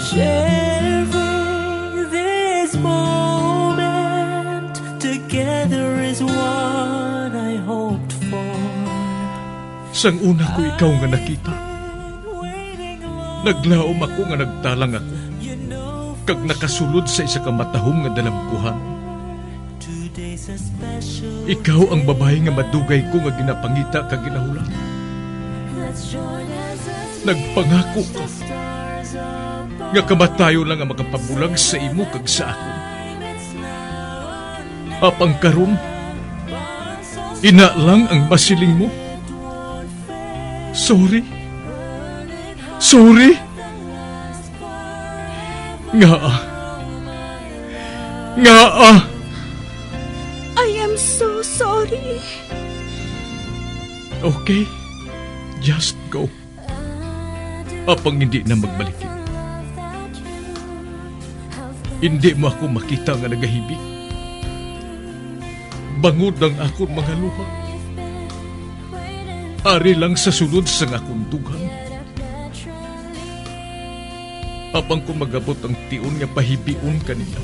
Sharing this moment together is what I hoped for. Sang una ko ikaw nga nakita, naglaom ako nga nagtalang ako, kag nakasulod sa isa ka matahom nga dalagkuhan. Ikaw ang babae nga madugay ko nga ginapangita kag ginahulan. Nagpangako ka nga kamatayo lang ang makapabulag sa imo kag sa ako. Apang karon, ina lang ang masiling mo. Sorry. Nga. I am so sorry. Okay, just go. Apang hindi na magbalikin. Hindi mo ako makita nga nagahibik. Bangod ang akong mga luha. Ari lang sa sulod sang akong dugang. Apang ko magabot ang tiun nga pahibiun kanila.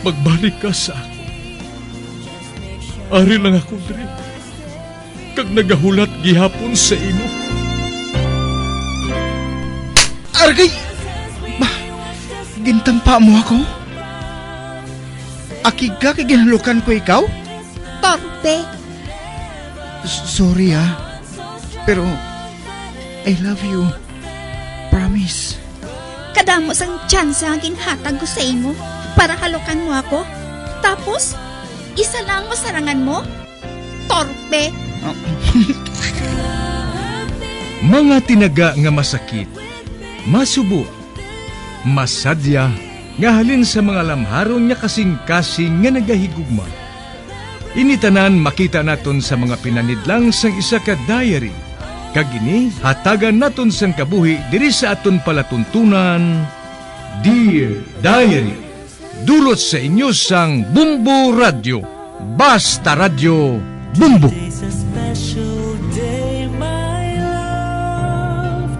Magbalik ka sa ako. Ari lang ako diri. Kag nagahulat gihapon sa imo. Argay! Gintampa mo ako? Akig ka kay ginalukan ko ikaw? Torpe. Sorry pero I love you. Promise. Kadamo sang tsansa ang ginhatag ko sa imo para halukan mo ako. Tapos, isa lang masarangan mo? Torpe. Mga tinaga nga masakit, masubo, masadya, nga halin sa mga lamharon nga kasing-kasing nga nagahigugma. Initanan makita naton sa mga pinanidlang sang isa ka diary. Kagini, hatagan naton sang kabuhi diri sa aton palatuntunan. Dear Diary, dulot sa inyo sang Bumbo Radio. Basta Radio Bumbo. It's a special day, my love.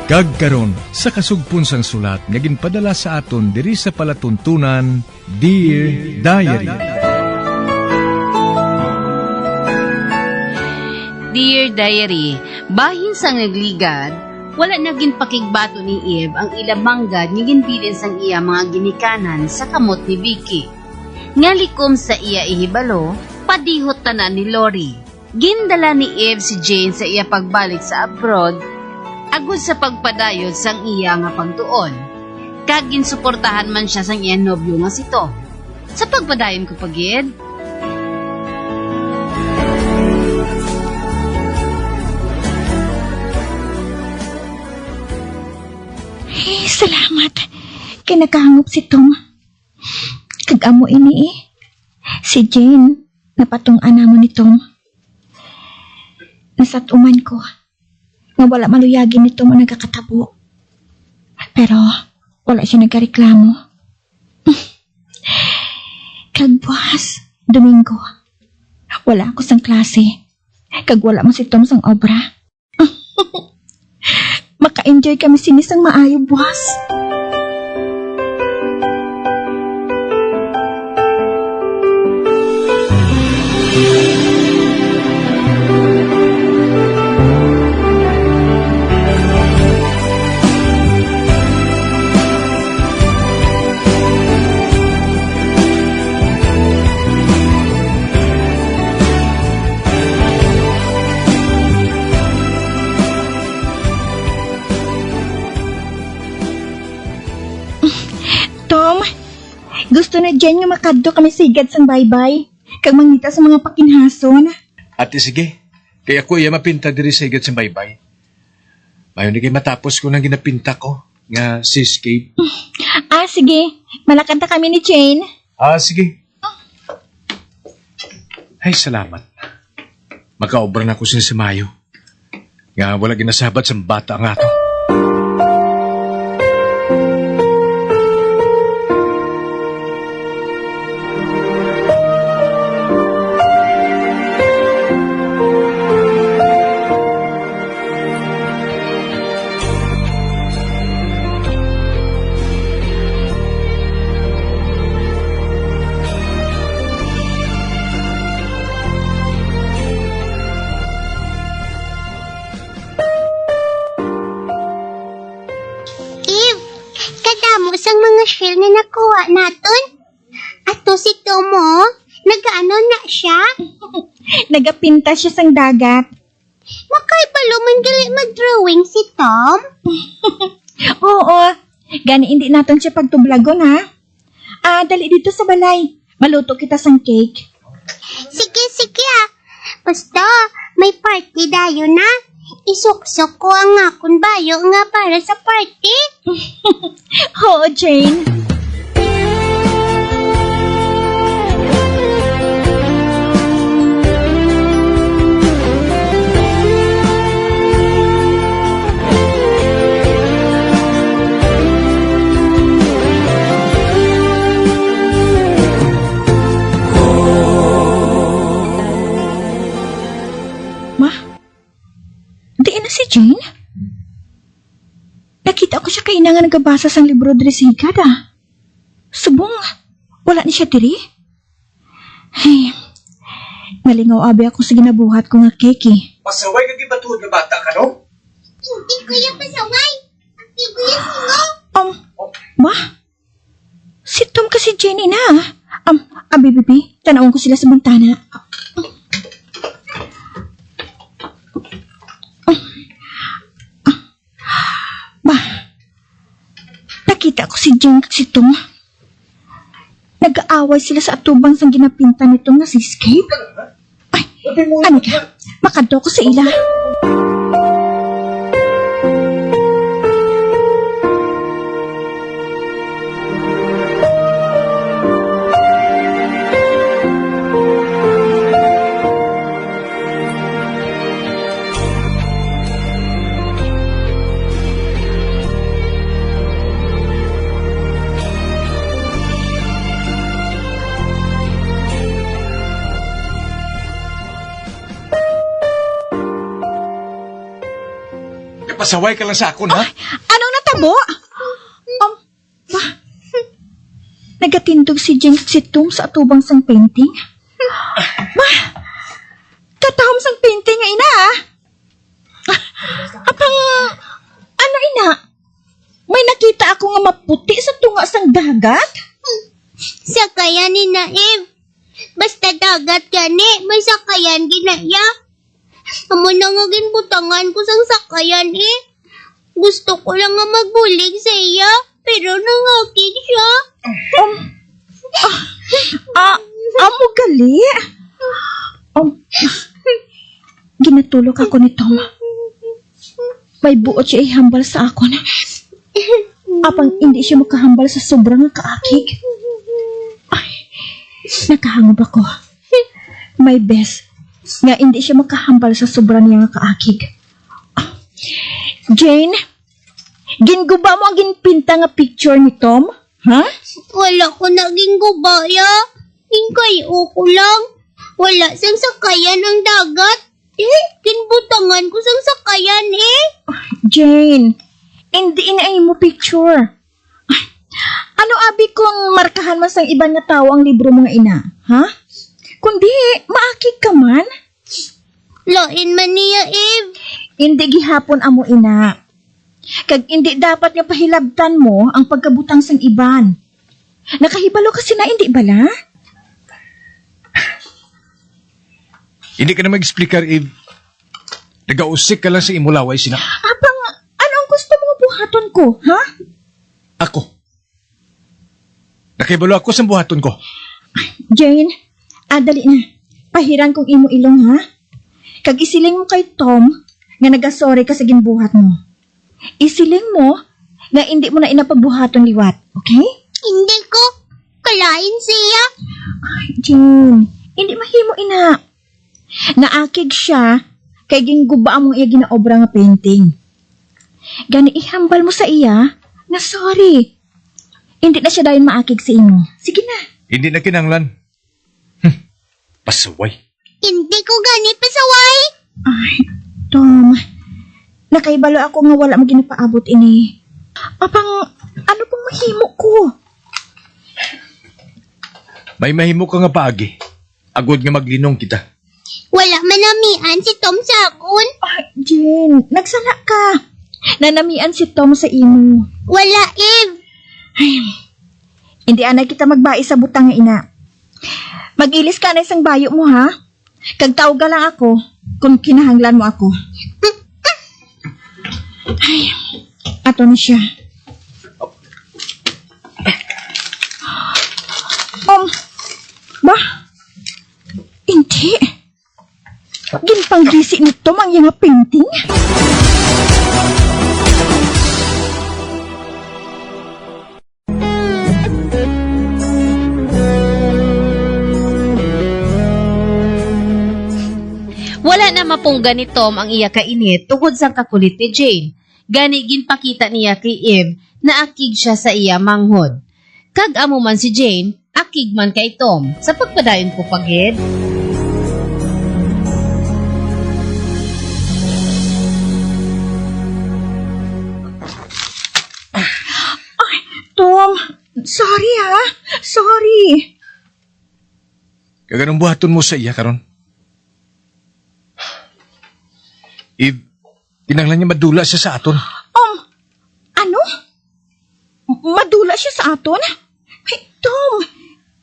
Kagkaron sa kasugpon sang sulat nga ginpadala sa aton diri sa palatuntunan, Dear Diary. Dear Diary, bahin sang nagligad, wala naging pakigbato ni Eve ang ilamanggad nga ginbilin sang iya mga ginikanan sa kamot ni Vicky. Ngalikom sa iya ihibalo, padihot tanan ni Lori. Gindala ni Eve si Jane sa iya pagbalik sa abroad, agud sa pagpadayod sang iya nga pagtuon. Kag ginsuportahan man siya sang iya nobyo nga si Tom. Sa pagpadayon ko pagid, Salamat. Kay nakahangop si Tom. Kag-amo ini si Jane, napatong-ana mo ni Tom. Nasatuman ko na wala maluyagin ni Tom ang nagkakatabo. Pero wala siya nagkareklamo. Kag buwas, Domingo, wala ako sang klase. Kag wala mo si Tom sang obra. Maka-enjoy kami sinisang maayo, buwas. Tom, gusto na dyan nga makadto kami sigad sang baybay. Kag mangita sa mga pakinhason. Ate sige, kaya ako iya mapinta diri sa higat sa baybay. Mayon ni kay matapos ko nang ginapinta ko nga seascape. Sige. Malakanta kami ni Jane. Sige. Ay, salamat. Makaobra na ko sa Mayo. Nga wala ginasabat sa bata nga to. mahimo sang mga shell nga nakuha naton? Ato si Tomo, nagaano na siya? Nagapinta siya sang dagat. Makaibalo man gali mag-drawing si Tom? Oo, gani hindi naton siya pagtublagon ha. Dali dito sa balay. Maluto kita sang cake. Sige ah. Basta, may party dayo na. Isuksok ko ang akong bayo nga para sa party. Oo, Jane. Jane? Nakita ko siya kaina nga nagabasa sang libro diri sa higada. Subong, wala ni siya diri. Hey, nalingaw abi ako sa ginabuhat ko nga cake. Pasaway ka gibatuod nga bata ka, no? Hindi ko yung pasaway. Hindi ko yung singo. Ba? Si Tom kasi Jane na. Abi, bibi, tanawin ko sila sa bintana. Nakita ko si Jane at si Tom. Nag-aaway sila sa atubang sang ginapinta nito nga si Escape. Ay, ano ka? Makadto ko sa ila. Pasaway ka lang sa akon, ha? Anong natabo? Nagatindog si Jane at si Tom sa atubang sang painting. Katahom sang painting nga ina, ano ina? May nakita ako nga maputi sa tunga sang dagat? Sakayan ni Naib. Basta dagat gani, may sakayan ginaya. Amo na nga ginbutangan ko sang sakayan eh. Gusto ko lang nga magbulig sa iya, pero nangakig siya. Amo gali? Ginatulog ako ni Tom. May buot siya ihambal sa akon. Apang hindi siya makahambal sa sobrang kaakig. Ay, nakahangod ako. May best nga hindi siya makahambal sa sobrang niya nga kaakig. Jane, ginguba mo ang ginpinta nga picture ni Tom? Ha? Wala ko naging gubaya. Hingkayo ko lang. Wala sang sakayan ang dagat. Kinbutangan ko sang sakayan eh. Jane, hindi inaay mo picture. Ano abi kung markahan man sang iban nga tao ang libro mo nga ina? Ha? Kundi, maakig ka man? Lain man niya, Eve. Hindi gihapon amo ina. Kag hindi dapat nga pahilabtan mo ang pagkabutang sang iban. Nakahibalo kasi na hindi bala? Hindi ka na mag-explicar, Eve. Nag-ausik ka lang sa imulaway sina. Abang, anong gusto mong buhaton ko, ha? Ako. Nakibalo ako sa buhaton ko. Jane, dali na. Pahiran kong imo ilong, ha? Kag isiling mo kay Tom nga nagasorry ka sa ginbuhat mo. Isiling mo nga hindi mo na inapabuhaton liwat, okay? Hindi ko. Kalain siya. Jane, hindi mahimo ina. Naakig siya kay gingguba mo iya ginaobra nga painting. Gani ihambal mo sa iya nga sorry. Hindi na siya dayon maakig sa imo. Sige na. Hindi na kinanglan. Pasaway. Hindi ko gani pasaway. Ay, Tom. Nakaibalo ako nga wala mo ginapaabot ini. Apang, ano pong mahimo ko? May mahimo ka nga paagi. Agod nga maglinong kita. Wala manamian si Tom sa akon. Ay, Jen, nagsala ka. Nanamian si Tom sa imo. Wala, Eve. Ay, Hindi anay kita magbai sa butang nga ina. Mag-ilis ka na isang bayo mo ha. Kagtawag lang ako kung kinahanglan mo ako. Ay, ato na siya. Ba? Hindi. Ginpang-grisi nito mang yung painting. Wala na mapungga ni Tom ang iya kainit tungod sa kakulit ni Jane. Gani ginpakita niya kay Eve na akig siya sa iya manghod. Kag amo man si Jane, akig man kay Tom sa pagpadayon ko pagid. Tom, sorry ha. Sorry. Kaganong buhaton mo sa iya karon? Eve, kinahanglan niya madula siya sa aton. Ano? Madula siya sa aton? Hey, Tom,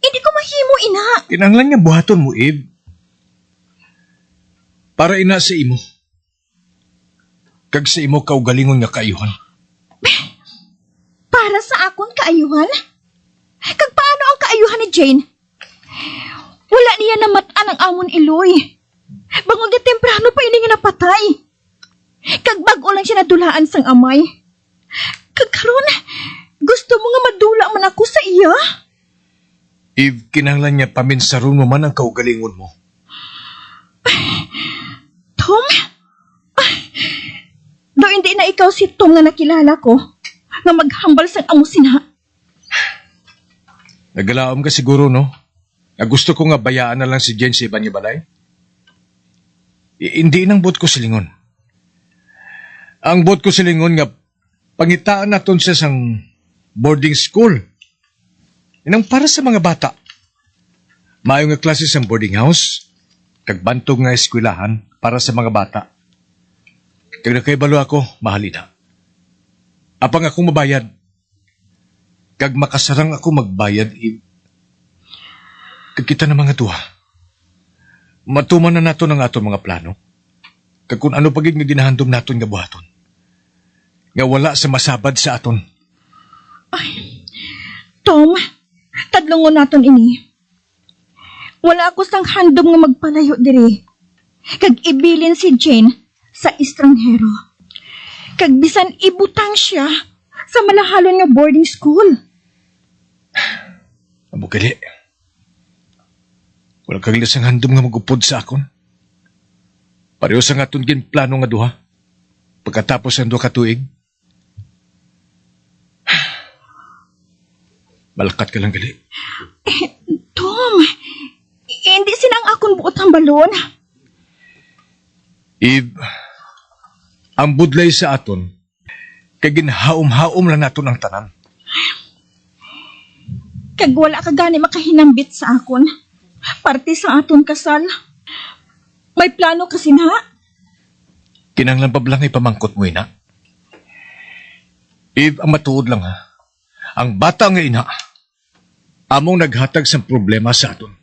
hindi ko mahimo ina. Kinahanglan niya buhaton mo, Eve. Para ina sa imo. Kag sa imo kaugalingon nga kaayuhan. Para sa akon kaayuhan? Kag paano ang kaayuhan ni Jane? Wala niya namatan ang amon iloy. Bangon nga temprano pa ini nga napatay. Kag bago lang siya nadulaan sang amay. Kag karon, gusto mo nga madula man ako sa iya? Eve, kinahanglan niya paminsaron mo man ang kaugalingon mo. Tom? Do hindi na ikaw si Tom nga nakilala ko nga maghambal sang amo sinha. Nagalaom ka siguro, no? Na gusto ko nga bayaan na lang si Jen sa iba niya balay? Hindi nang bot ko silingon. Ang bot ko silingon nga pangitaan naton siya sang boarding school. Inang para sa mga bata. Maayo nga klase sang boarding house, kag bantog nga eskwelahan para sa mga bata. Kag nakaibalo ako, mahalina. Apang akong mabayad, kag makasarang ako magbayad, kag kita na mga tuwa. Matuman na nato ng aton mga plano. Kag kung ano pagig nga ginahandom naton nga buhaton. Nga wala sa masabad sa aton. Tom, tadlongon naton ini. Wala ako sang handom nga magpalayo diri. Kag ibilin si Jane sa estranghero. Kag bisan ibutang siya sa malahalon nga boarding school. Abukali. Wala kang lasang handom nga magupod sa akon. Pareho sa nga aton ginplano nga duha. Pagkatapos ang duha ka tuig. Malakat ka lang gali. Tom, hindi sinang akong buot ang balon. Eve, ang budlay sa aton, kay ginhaom-haom lang naton ang tanan. Kag wala ka gani makahinambit sa akon. Parte sa aton kasal. May plano kasi na. Kinanglan pa lang ipamangkot mo, ina. Eve, ang matuod lang ha. Ang bata nga ina, among naghatag sa problema sa aton.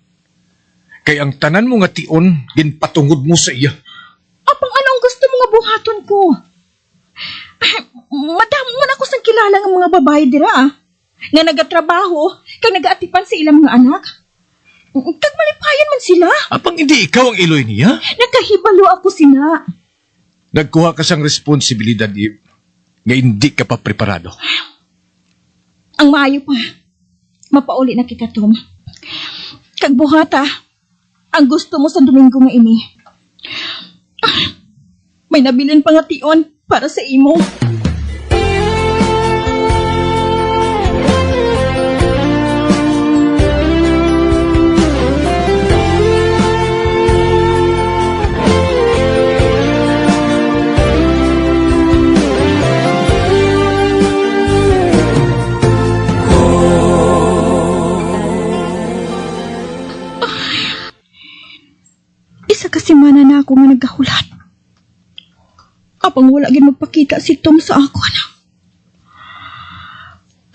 Kay ang tanan mo nga tion, ginpatungod mo sa iya. Apang anong gusto mo nga buhaton ko? Madamo man ako sang kilala ng mga babae dira nga nagatrabaho kag nagaatipan sa ilang mga anak. Kag malipayan man sila. Apang hindi ikaw ang iloy niya? Nagkahibalo ako sina. Nagkuha ka sang responsibilidad, Eve, nga hindi ka pa preparado. Ang maayo pa. Mapauli na kita, Tom. Kag buhata, ang gusto mo sa Domingo nga ini. May nabilin pa nga tion para sa imo. Isa kasi mana na ako nga nagahulat. Apang wala gin magpakita si Tom sa ako na.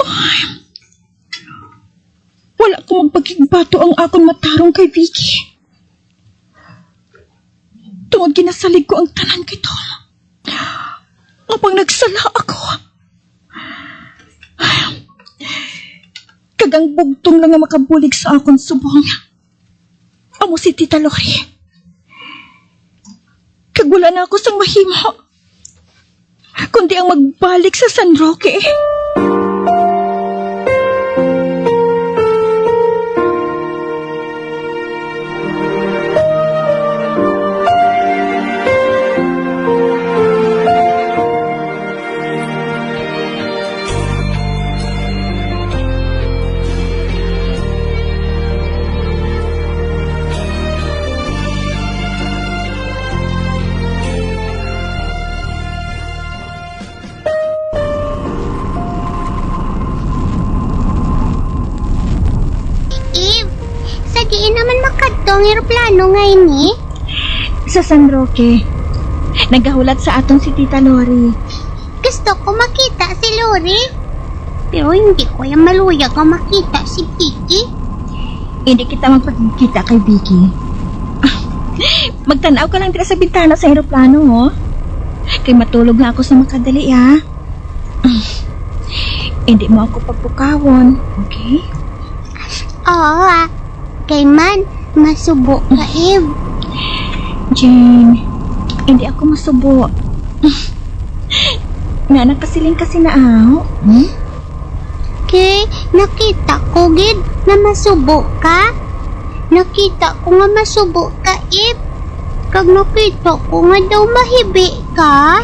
Ay, Kigbato ang akong matarong kay Vicky. Tungod ginasalig ko ang tanan kay Tom. Apang nagsala ako. Kagang bugtong lang nga makabulig sa akong subong. Amo si Tita Lori. Kagwala na ako sang mahimo. Kundi ang magbalik sa San Roque. Eve, sa diin naman makadtong aeroplano ngayon eh. Sa San Roque. Nagahulat sa atong si Tita Lori. Gusto ko makita si Lori. Pero hindi ko yung maluyag ang makita si Vicky. Hindi kita magpagkita kay Vicky. Magtanaw ka lang tira sa bintana sa aeroplano, oh. Kay matulog na ako sa makadali, ha? Hindi mo ako pagpukawon, okay? Oo kay man, masubo ka Eve. Jane, hindi ako masubo. Nga nakasiling kasi na ako. Kay nakita ko gid na masubo ka. Nakita ko nga masubo ka Eve. Kag nakita ko nga daw mahibi ka.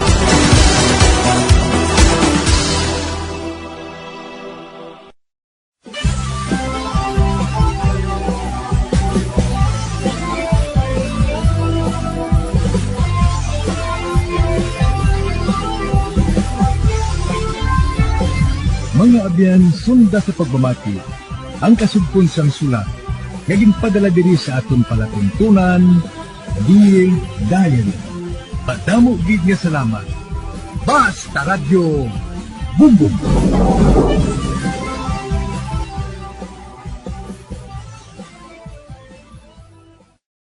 Mga abyan, sunda sa pagbamati, ang kasugpon sang sulat, naging padala diri sa aton palatuntunan, Dear Diary. Padamo gid nga salamat. Basta Radio Bumbum.